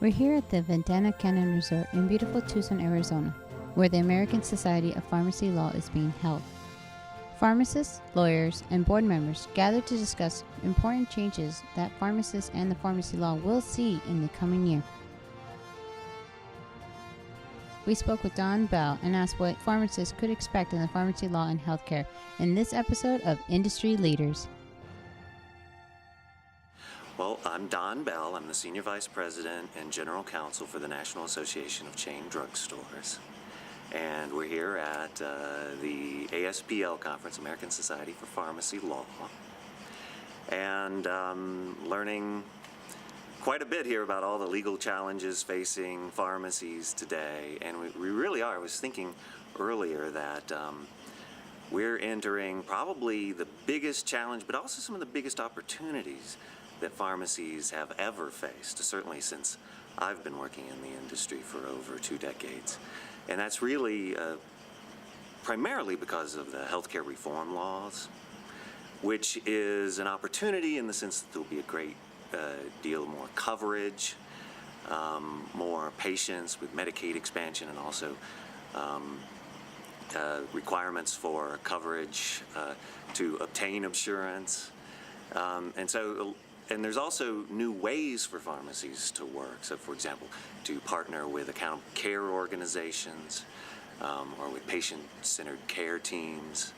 We're here at the Ventana Canyon Resort in beautiful Tucson, Arizona, where the American Society of Pharmacy Law is being held. Pharmacists, lawyers, and board members gather to discuss important changes that pharmacists and the pharmacy law will see in the coming year. We spoke with Don Bell and asked what pharmacists could expect in the pharmacy law and healthcare in this episode of Industry Leaders. Well, I'm Don Bell. I'm the Senior Vice President and General Counsel for the National Association of Chain Drugstores. And we're here at the ASPL Conference, American Society for Pharmacy Law, and learning quite a bit here about all the legal challenges facing pharmacies today. And we really are. I was thinking earlier that we're entering probably the biggest challenge, but also some of the biggest opportunities that pharmacies have ever faced, certainly since I've been working in the industry for over 2 decades. And that's really primarily because of the healthcare reform laws, which is an opportunity in the sense that there'll be a great deal more coverage, more patients with Medicaid expansion, and also requirements for coverage to obtain insurance. And there's also new ways for pharmacies to work. So, for example, to partner with accountable care organizations or with patient-centered care teams.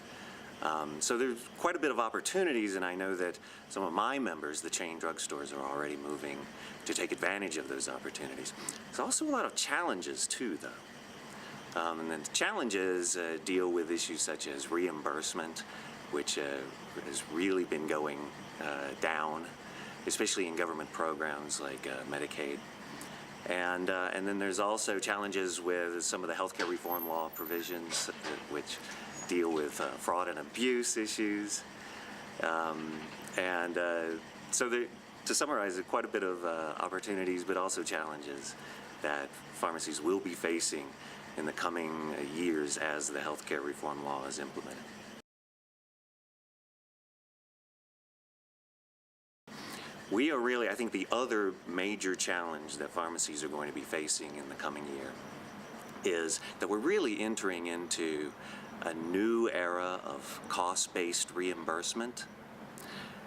So there's quite a bit of opportunities, and I know that some of my members, the chain drugstores, are already moving to take advantage of those opportunities. There's also a lot of challenges, too, though. And then the challenges deal with issues such as reimbursement, which has really been going down, especially in government programs like Medicaid. And then there's also challenges with some of the healthcare reform law provisions which deal with fraud and abuse issues. So to summarize it, quite a bit of opportunities, but also challenges that pharmacies will be facing in the coming years as the healthcare reform law is implemented. We are really, I think, the other major challenge that pharmacies are going to be facing in the coming year is that we're really entering into a new era of cost-based reimbursement.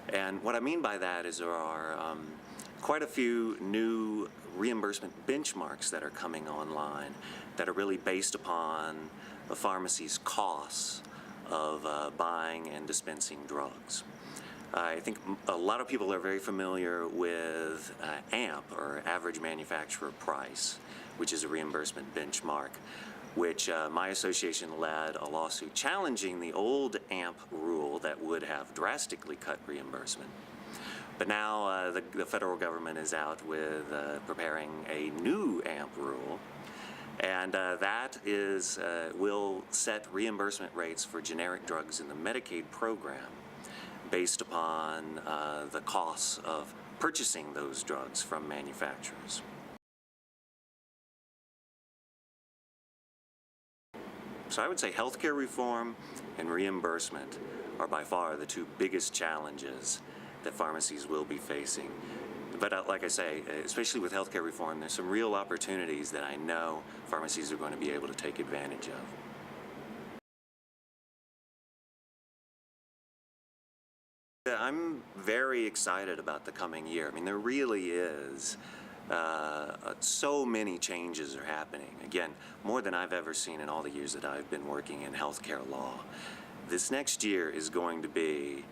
And what I mean by that is there are quite a few new reimbursement benchmarks that are coming online that are really based upon the pharmacy's costs of buying and dispensing drugs. I think a lot of people are very familiar with AMP, or Average Manufacturer Price, which is a reimbursement benchmark, which my association led a lawsuit challenging the old AMP rule that would have drastically cut reimbursement. But now the federal government is out with preparing a new AMP rule, and that will set reimbursement rates for generic drugs in the Medicaid program based upon the costs of purchasing those drugs from manufacturers. So I would say healthcare reform and reimbursement are by far the 2 biggest challenges that pharmacies will be facing. But like I say, especially with healthcare reform, there's some real opportunities that I know pharmacies are going to be able to take advantage of. I'm very excited about the coming year. I mean, there really is so many changes are happening. Again, more than I've ever seen in all the years that I've been working in healthcare law. This next year is going to be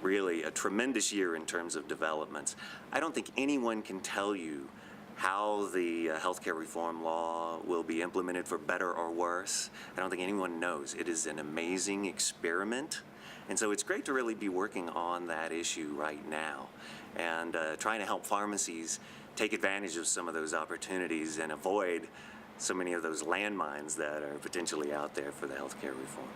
really a tremendous year in terms of developments. I don't think anyone can tell you how the healthcare reform law will be implemented for better or worse. I don't think anyone knows. It is an amazing experiment. And so it's great to really be working on that issue right now and trying to help pharmacies take advantage of some of those opportunities and avoid so many of those landmines that are potentially out there for the healthcare reform.